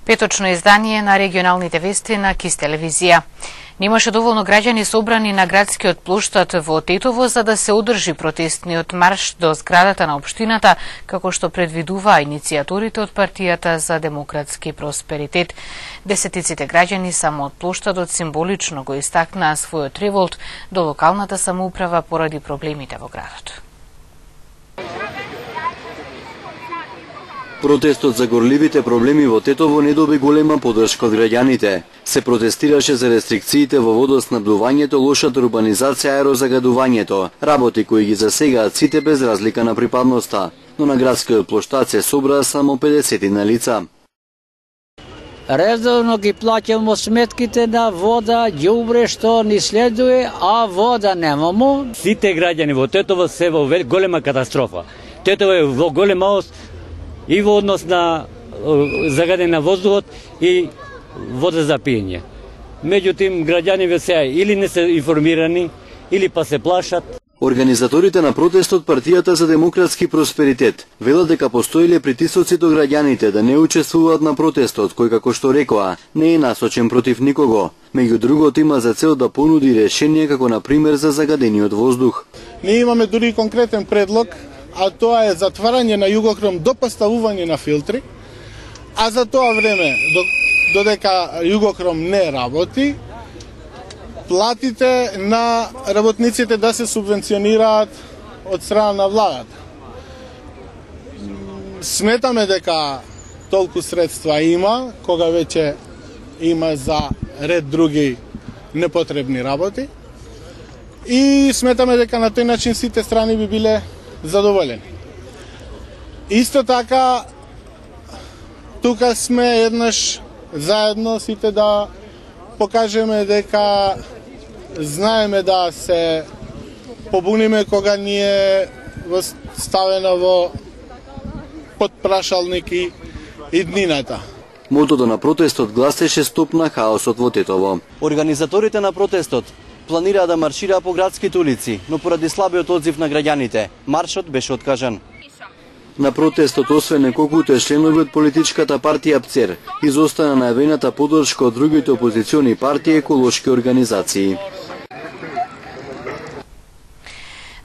Петочно издание на регионалните вести на КИС телевизија. Немаше доволно граѓани собрани на градскиот плоштад во Тетово за да се одржи протестниот марш до зградата на општината, како што предвидува иницијаторите од партијата за демократски просперитет. Десетиците граѓани само од плоштадот символично го истакнаа својот револт до локалната самоуправа поради проблемите во градот. Протестот за горливите проблеми во Тетово не доби голема поддршка од граѓаните. Се протестираше за рестрикциите во водоснабдувањето, лошата урбанизација и аерозагадувањето, работи кои ги засегаат сите без разлика на припадноста. Но на градскиот плоштад се собраа само 50 на лица. Редовно ги плаќамо сметките на вода, ѓубре што ни следуе, а вода немамо. Сите граѓани во Тетово се во голема катастрофа. Тетово е во голем аос и во однос на загадење на воздухот и вода за пиење. Меѓутоа, граѓаните сега или не се информирани, или па се плашат. Организаторите на протестот партијата за демократски просперитет велат дека постоеле притисоци до граѓаните да не учествуваат на протестот, кој како што рекоа, не е насочен против никого. Меѓу другото има за цел да понуди решение како на пример за загадениот воздух. Ние имаме дури конкретен предлог, а тоа е затварање на Југохром до поставување на филтри, а за тоа време, додека Југохром не работи, платите на работниците да се субвенционираат од страна на владата. Сметаме дека толку средства има, кога веќе има за ред други непотребни работи, и сметаме дека на тој начин сите страни би биле задоволени. Исто така, тука сме еднаш заедно сите да покажеме дека знаеме да се побуниме кога ни е ставено во подпрашалник и днината. Мотото на протестот гласеше стоп на хаосот во Тетово. Организаторите на протестот планираа да маршираа по градските улици, но поради слабиот одзив на граѓаните, маршот беше откажан. На протестот, освен неколкуте членови од политичката партија ПЦЕР, изостана најавената поддршка од другите опозициони партии и еколошки организации.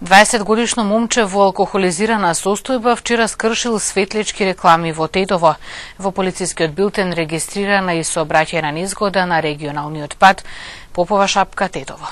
20-годишно момче во алкохолизирана состојба вчера скршил светлички реклами во Тетово. Во полицискиот билтен регистрирана и сообраќајна незгода на регионалниот пат Попова Шапка Тетово.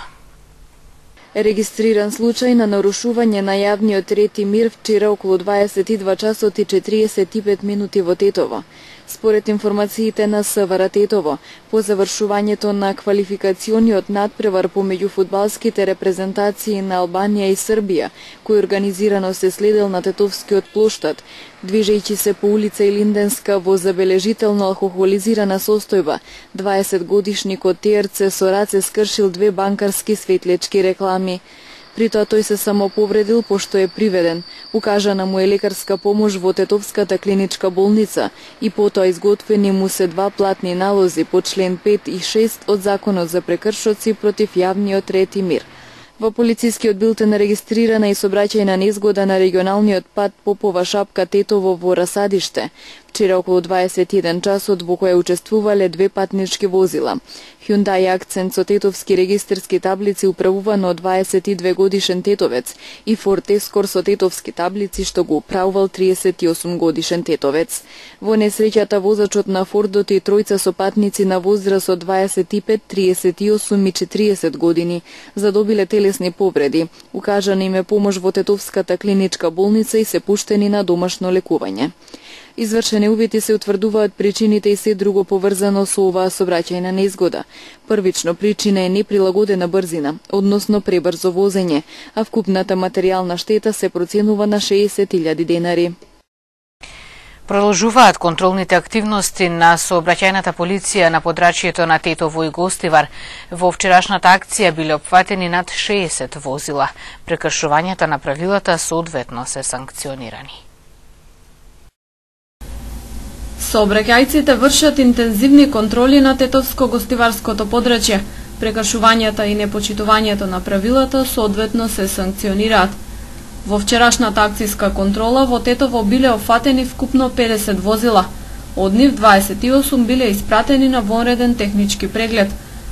Регистриран случај на нарушување на јавниот ред и мир вчера околу 22 часот и 45 минути во Тетово. Според информациите на СВР Тетово, по завршувањето на квалификациониот надпревар помеѓу фудбалските репрезентации на Албанија и Србија, кој организирано се следел на Тетовскиот плоштад, движејќи се по улица Илинденска во забележително алкохолизирана состојба, 20-годишникот Терце со раце скршил 2 банкарски светлечки реклами. При тоа тој се самоповредил пошто е приведен. Укажана му е лекарска помош во Тетовската клиничка болница и потоа изготвени му се 2 платни налози по член 5 и 6 од Законот за прекршоци против јавниот ред и мир. Во полицискиот билтен регистрирана и сообраќајна незгода на регионалниот пат Попова Шапка Тетово во Расадиште. Вчера околу 21 часот во која учествувале 2 патнички возила. Hyundai Акцент со тетовски регистерски таблици управувано од 22 годишен тетовец и Ford Escort со тетовски таблици што го управувал 38 годишен тетовец. Во несреќата возачот на Фордот и тројца со патници на возраст од 25, 38 и 40 години задобиле телесни повреди. Укажана им е помош во Тетовската клиничка болница и се пуштени на домашно лекување. Извршени увити се утврдуваат причините и се друго поврзано со оваа сообраќајна незгода. Првично причина е неприлагодена брзина, односно пребрзо возење, а вкупната материјална штета се проценува на 60.000 денари. Продолжуваат контролните активности на сообраќајната полиција на подрачјето на Тетово и Гостивар. Во вчерашната акција биле опфатени над 60 возила. Прекршувањата на правилата соодветно се санкционирани. Сообраќајците вршат интензивни контроли на Тетовско-гостиварското подрачје. Прекршувањата и непочитувањето на правилата соодветно се санкционираат. Во вчерашната акцијска контрола во Тетово биле офатени вкупно 50 возила. Од нив 28 биле испратени на вонреден технички преглед.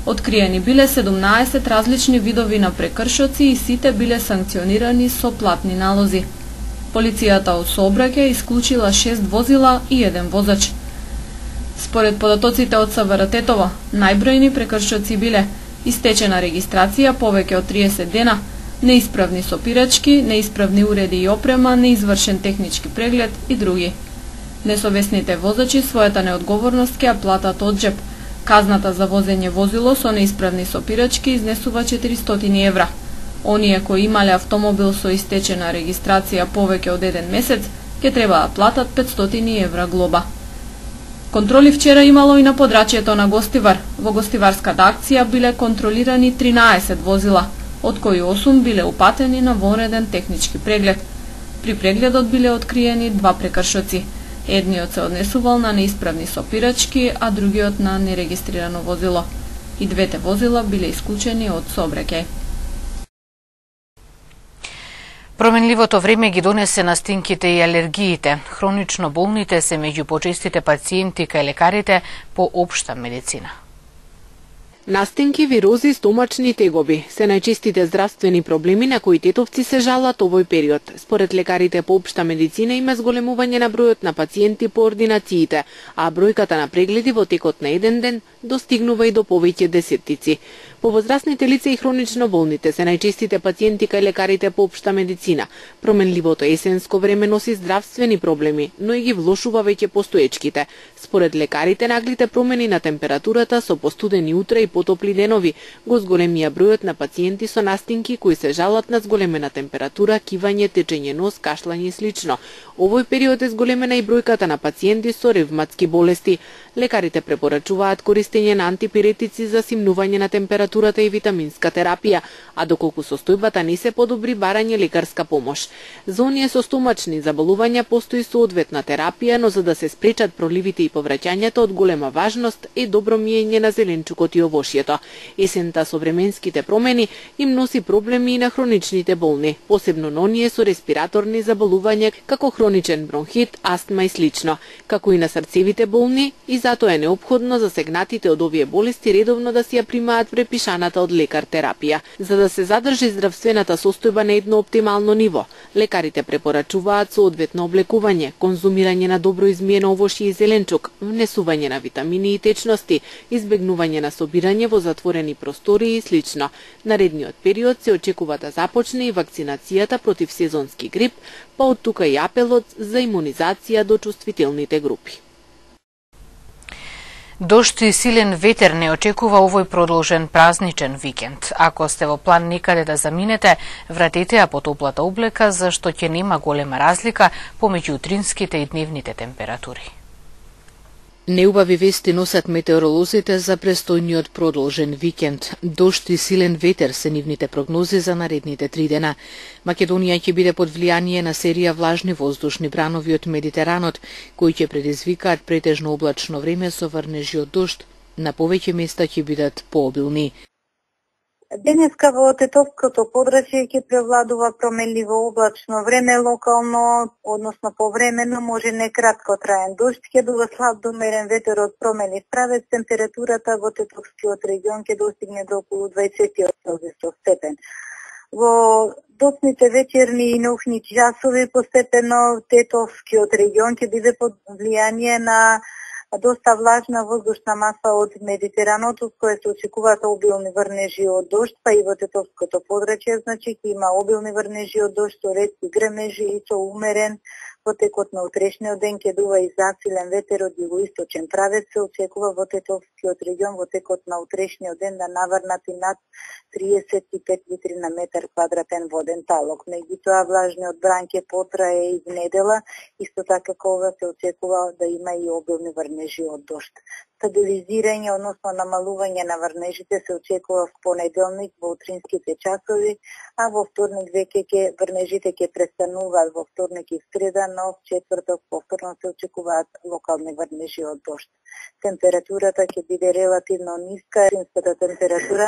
Откриени биле 17 различни видови на прекршоци и сите биле санкционирани со платни налози. Полицијата од сообраќај исклучила 6 возила и 1 возач. Според податоците од СВР Тетово, најбројни прекршоци биле истечена регистрација повеќе од 30 дена, неисправни сопирачки, неисправни уреди и опрема, неизвршен технички преглед и други. Несовесните возачи својата неодговорност ќе ја платат од џеп. Казната за возење возило со неисправни сопирачки изнесува 400 евра. Оние кои имале автомобил со истечена регистрација повеќе од 1 месец, ќе треба да платат 500 евра глоба. Контроли вчера имало и на подрачјето на Гостивар. Во гостиварската акција биле контролирани 13 возила, од кои 8 биле упатени на вонреден технички преглед. При прегледот биле откриени 2 прекршоци. Едниот се однесувал на неисправни сопирачки, а другиот на нерегистрирано возило. И двете возила биле исклучени од сообраќај. Променливото време ги донесе настинките и алергиите. Хронично болните се меѓу почестите пациенти кај лекарите по општа медицина. Настинки, вирози, стомачни тегоби се најчестите здравствени проблеми на кои тетовци се жалат овој период. Според лекарите по општа медицина има зголемување на бројот на пациенти по ординациите, а бројката на прегледи во текот на еден ден достигнува и до повеќе десеттици. По возрастните лица и хронично болните се најчестите пациенти кај лекарите по општа медицина. Променливото есенско време носи здравствени проблеми, но и ги влошува веќе постоечките. Според лекарите, наглите промени на температурата со постудени утра и потопли денови го зголемија бројот на пациенти со настинки кои се жалат на зголемена температура, кивање, течење нос, кашлање и слично. Овој период е зголемена и бројката на пациенти со ревматски болести. Лекарите препорачуваат користење на антипиретици за симнување на температурата и витаминска терапија, а доколку состојбата не се подобри, барање лекарска помош. За оние со стомачни заболувања постои соодветна терапија, но за да се спречат проливите и повраќањата, од голема важност е добро миење на зеленчукот и овошјето. Есента со временските промени им носи проблеми и на хроничните болни, посебно на оние со респираторни заболувања како хроничен бронхит, астма и слично, како и на срцевите болни, и затоа е неопходно засегнатите од овие болести редовно да си ја примаат препишаната од лекар терапија, за да се задржи здравствената состојба на едно оптимално ниво. Лекарите препорачуваат соодветно облекување, конзумирање на добро измиено овошје и зеленчук, внесување на витамини и течности, избегнување на собирање во затворени простории и слично. Наредниот период се очекува да започне и вакцинацијата против сезонски грип, па од тука и апелот за имунизација до чувствителните групи. Дожд и силен ветер не очекува овој продолжен празничен викенд. Ако сте во план некаде да заминете, вратете ја по топлата облека, зашто ќе нема голема разлика помеѓу утринските и дневните температури. Неубави вести носат метеоролозите за престојниот продолжен викенд. Дожд и силен ветер се нивните прогнози за наредните 3 дена. Македонија ќе биде под влијание на серија влажни воздушни бранови од Медитеранот, кои ќе предизвикаат претежно облачно време со врнежи од дожд. На повеќе места ќе бидат пообилни. Денеска во Тетовското подрачје ќе превладува променливо облачно време локално, односно повремено, може некратко траен дожд, ќе дува слаб до умерен ветер од променлив правец, температурата во Тетовскиот регион ќе достигне до околу 28 степен. Во доцните вечерни и ноќни часови постепено Тетовскиот регион ќе биде под влијание на доста влажна воздушна маса од Медитеранот, од која се очекуваат обилни врнежи од дожд, па и во Тетовското подрачје, значи ќе има обилни врнежи од дожд со ретки грмежи и со умерен. Во текот на утрешниот ден ќе дува и засилен ветер од југоисточен правец, се очекува во Тетовскиот регион во текот на утрешниот ден да наврнат и над 35 литри на метар квадратен воден талок. Меѓутоа влажниот бран ќе потрае и в недела, исто така кога се очекува да има и обилни врнежи од дожд. Стабилизирање, односно намалување на врнежите се очекува в понеделник во утринските часови, а во вторник веќе врнежите ќе престануваат во вторник и среда, но в четврток повторно се очекуваат локални врнежи од дожд. Температурата ќе биде релативно ниска, зимската температура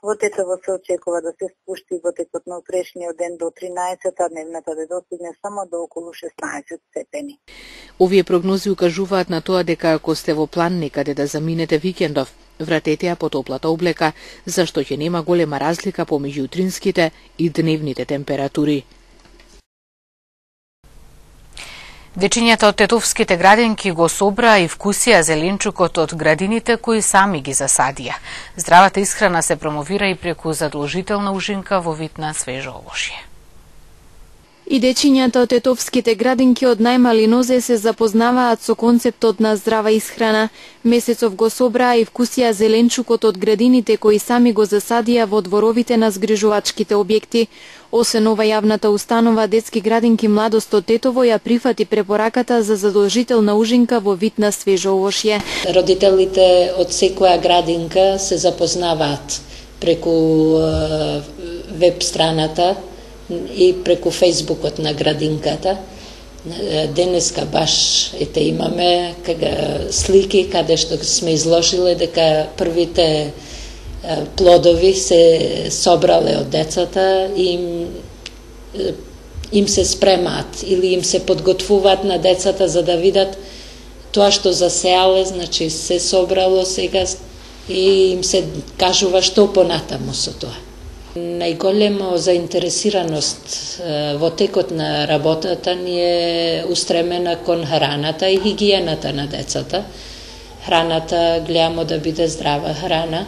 во Тетово се очекува да се спушти во текот на утрешниот ден до 13, а дневната да достигне само до околу 16 степени. Овие прогнози укажуваат на тоа дека ако сте во план некаде да заминете викендов, вратете ја по топлата облека, зашто ќе нема голема разлика помеѓу утринските и дневните температури. Дечињата од тетовските градинки го собраа и вкусија зеленчукот од градините кои сами ги засадија. Здравата исхрана се промовира и преку задолжителна ужинка во вид на свежо овошје. И дечињата од тетовските градинки од најмали нозе се запознаваат со концептот на здрава исхрана. Месецов го собраа и вкусија зеленчукот од градините кои сами го засадија во дворовите на згрижувачките објекти. Освен ова, јавната установа Детски градинки Младост од Тетово ја прифати препораката за задолжителна ужинка во вид на свежо овошје. Родителите од секоја градинка се запознаваат преку веб страната и преку фејсбукот на градинката. Денеска баш имаме слики каде што сме изложиле дека првите плодови се собрале од децата и им се спремаат или им се подготвуваат на децата за да видат тоа што засеале, значи се собрало сега и им се кажува што понатаму со тоа. Најголема заинтересираност во текот на работата ни е устремена кон храната и хигиената на децата. Храната гледаме да биде здрава храна.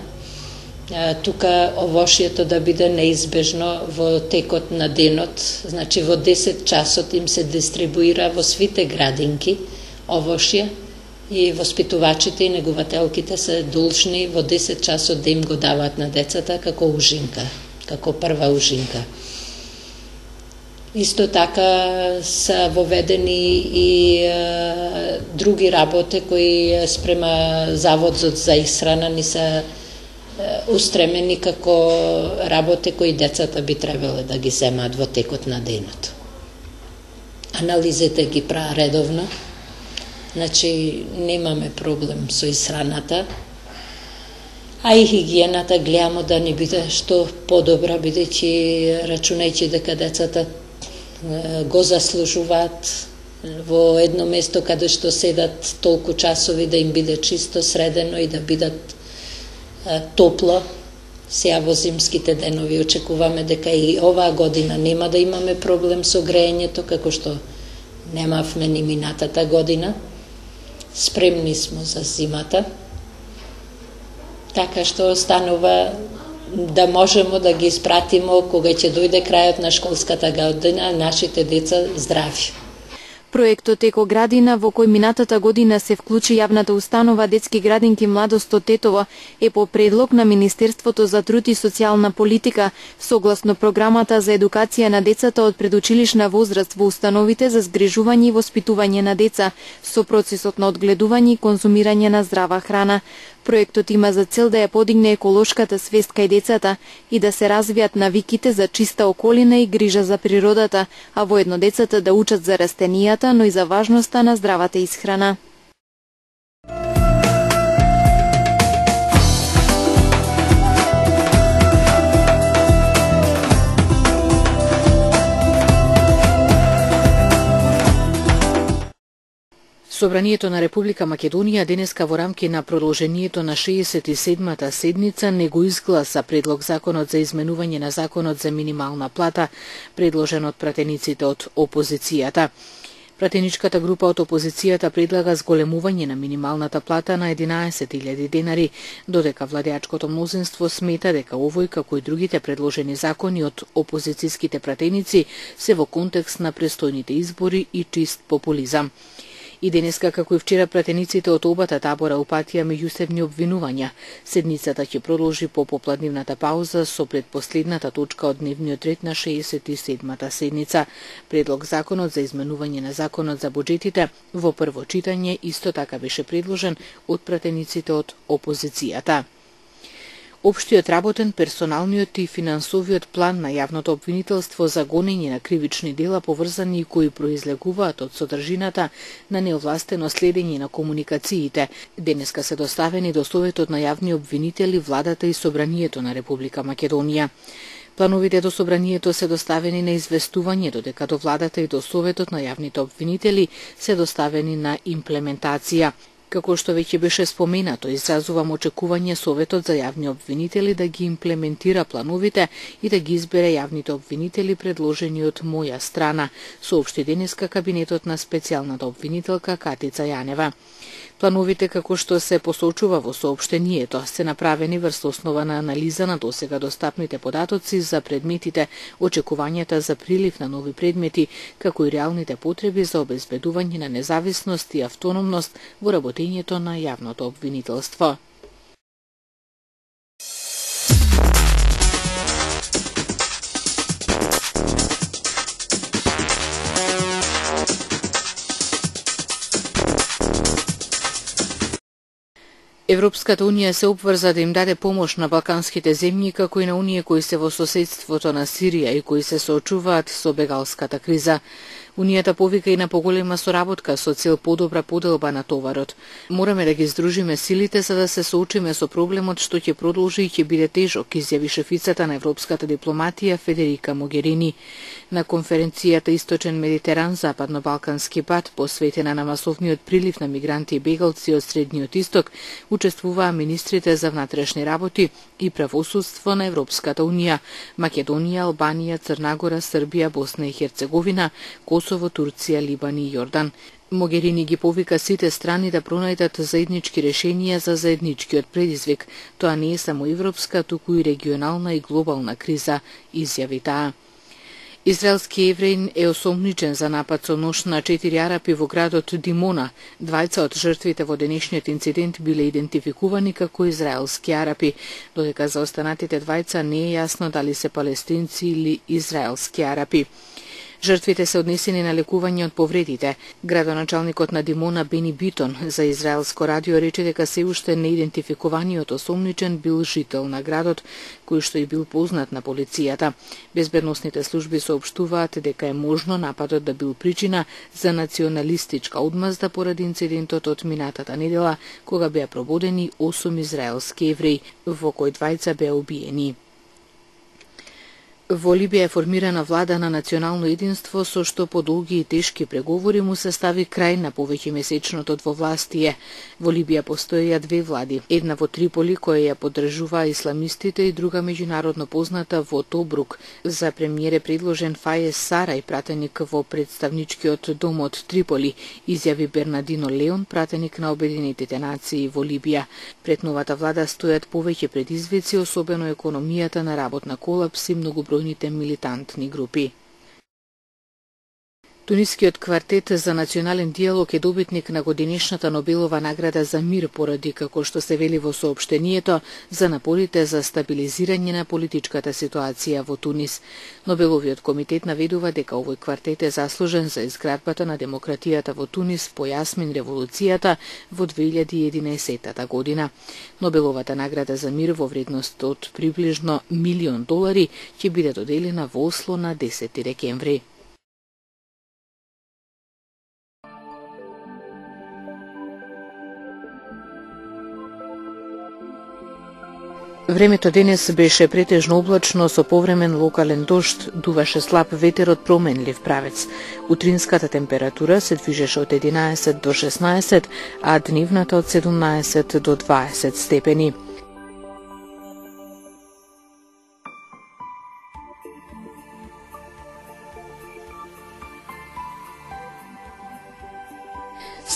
Тука овошјето да биде неизбежно во текот на денот, значи во 10 часот им се дистрибуира во свите градинки овошје и воспитувачите и негувателките се должни во 10 часот да им го даваат на децата како ужинка, како прва ужинка. Исто така са воведени и други работи кои спрема Заводот за исхрана ни се устремени како работи кои децата би требале да ги земаат во текот на денот. Анализите ги прават редовно, значи немаме проблем со исхраната, а и хигиената гледаме да не биде што подобра, бидејќи рачунајќи дека децата го заслужуваат во едно место каде што седат толку часови да им биде чисто, средено и да бидат топло. Сега во зимските денови очекуваме дека и оваа година нема да имаме проблем со грејењето, како што немавме ни минатата година. Спремни сме за зимата, така што останува да можеме да ги испратиме кога ќе дојде крајот на школската година, нашите деца здрави. Проектот Еко градина, во кој минатата година се вклучи јавната установа Детски градинки Младост од Тетово, е по предлог на Министерството за труд и социјална политика, согласно програмата за едукација на децата од предучилишна возраст во установите за згрижување и воспитување на деца, со процесот на одгледување и конзумирање на здрава храна. Проектот има за цел да ја подигне еколошката свест кај децата и да се развијат навиките за чиста околина и грижа за природата, а воедно децата да учат за растенијата, но и за важноста на здравата исхрана. Собранието на Република Македонија денеска во рамки на продолжението на 67-та седница не го изгласа предлог законот за изменување на законот за минимална плата, предложен од пратениците од опозицијата. Пратеничката група од опозицијата предлага зголемување на минималната плата на 11.000 денари, додека владеачкото мнозинство смета дека овој, како и другите предложени закони од опозицијските пратеници, се во контекст на престојните избори и чист популизам. И денеска, како и вчера, пратениците од обата табора упатија меѓусебни обвинувања. Седницата ќе продолжи по попладнивната пауза со предпоследната точка од дневниот ред на 67-та седница. Предлог законот за изменување на законот за буџетите во прво читање исто така беше предложен од пратениците од опозицијата. Општиот работен, персоналниот и финансовиот план на јавното обвинителство за гонење на кривични дела поврзани и кои произлегуваат од содржината на неовластено следење на комуникациите, денеска се доставени до Советот на јавни обвинители, владата и Собранието на Република Македонија. Плановите до Собранието се доставени на известување, додека до владата и до Советот на јавните обвинители се доставени на имплементација. Како што веќе беше споменато, изразувам очекување Советот за јавни обвинители да ги имплементира плановите и да ги избере јавните обвинители предложени од моја страна, соопшти денеска кабинетот на специјалната обвинителка Катица Јанева. Плановите, како што се посочува во соопштението, се направени врз основа на анализа на досега достапните податоци за предметите, очекувањата за прилив на нови предмети, како и реалните потреби за обезбедување на независност и автономност во работењето на јавното обвинителство. Европската Унија се обврза да им даде помош на балканските земји, како и на оние кои се во соседството на Сирија и кои се соочуваат со бегалската криза. Унијата повика и на поголема соработка со цел подобра поделба на товарот. Мораме да ги здружиме силите за да се соочиме со проблемот што ќе продолжи и ќе биде тежок, изјави шефицата на европската дипломатија Федерика Могерини. На конференцијата Источен Медитеран, Западно-Балкански пат, посветена на масовниот прилив на мигранти и бегалци од Средниот Исток, учествуваа министрите за внатрешни работи и правосудство на Европската Унија, Македонија, Албанија, Црна Гора, Србија, Босна и Херцеговина, Косово, Турција, Либан и Јордан. Могерини ги повика сите страни да пронајдат заеднички решенија за заедничкиот предизвик. Тоа не е само европска, туку и регионална и глобална криза, изјави таа. Израелски евреин е осомничен за напад со нож на 4 арапи во градот Димона. Двајца од жртвите во денешниот инцидент биле идентификувани како израелски арапи, додека за останатите двајца не е јасно дали се палестинци или израелски арапи. Жртвите се однесени на лекување од повредите. Градоначалникот на Димона Бени Битон за израелско радио рече дека се уште неидентификуваниот осомничен бил жител на градот, кој што и бил познат на полицијата. Безбедносните служби соопштуваат дека е можно нападот да бил причина за националистичка одмазда поради инцидентот од минатата недела, кога беа прободени 8 израелски евреи, во кои двајца беа убиени. Во Либија е формирана влада на национално единство, со што по долги и тешки преговори му се стави крај на повеќе месечното двовластие. Во Либија постоеја две влади, една во Триполи која ја поддржуваа исламистите и друга меѓународно позната во Тобрук. За премиер е предложен Фајез Сарај, пратеник во представничкиот дом од Триполи, изјави Бернардино Леон, пратеник на Обединетите нации во Либија. Пред новата влада стојат повеќе предизвици, особено економијата на работна колапс и многобројните милитантни групи. Тунискиот квартет за национален диалог е добитник на годинешната Нобелова награда за мир поради, како што се вели во соопштението, за напорите за стабилизирање на политичката ситуација во Тунис. Нобеловиот комитет наведува дека овој квартет е заслужен за изградбата на демократијата во Тунис по јасмин револуцијата во 2011 година. Нобеловата награда за мир во вредност од приближно $1 милион ќе биде доделена во Осло на 10 декември. Времето денес беше претежно облачно со повремен локален дожд, дуваше слаб ветер од променлив правец. Утринската температура се движеше од 11 до 16, а дневната од 17 до 20 степени.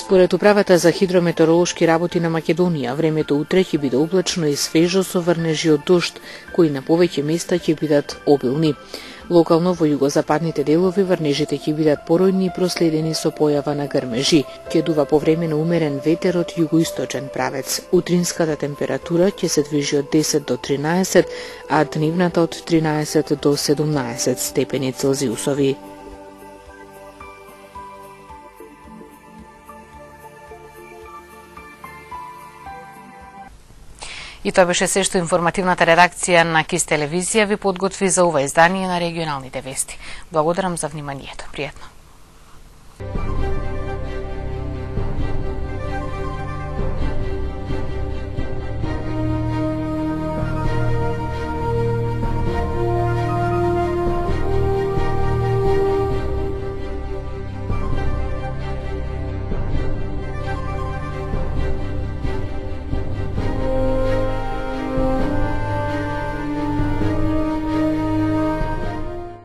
Според управата за хидрометеоролошки работи на Македонија, времето утре ќе биде облачно и свежо со врнежи од дожд, кои на повеќе места ќе бидат обилни. Локално во југозападните делови врнежите ќе бидат поројни и проследени со појава на грмежи. Ќе дува повремено умерен ветер од југоисточен правец. Утринската температура ќе се движи од 10 до 13, а дневната од 13 до 17 степени Целзиусови. И тоа беше се што информативната редакција на КИС телевизија ви подготви за ова издание на регионалните вести. Благодарам за вниманието. Пријатно.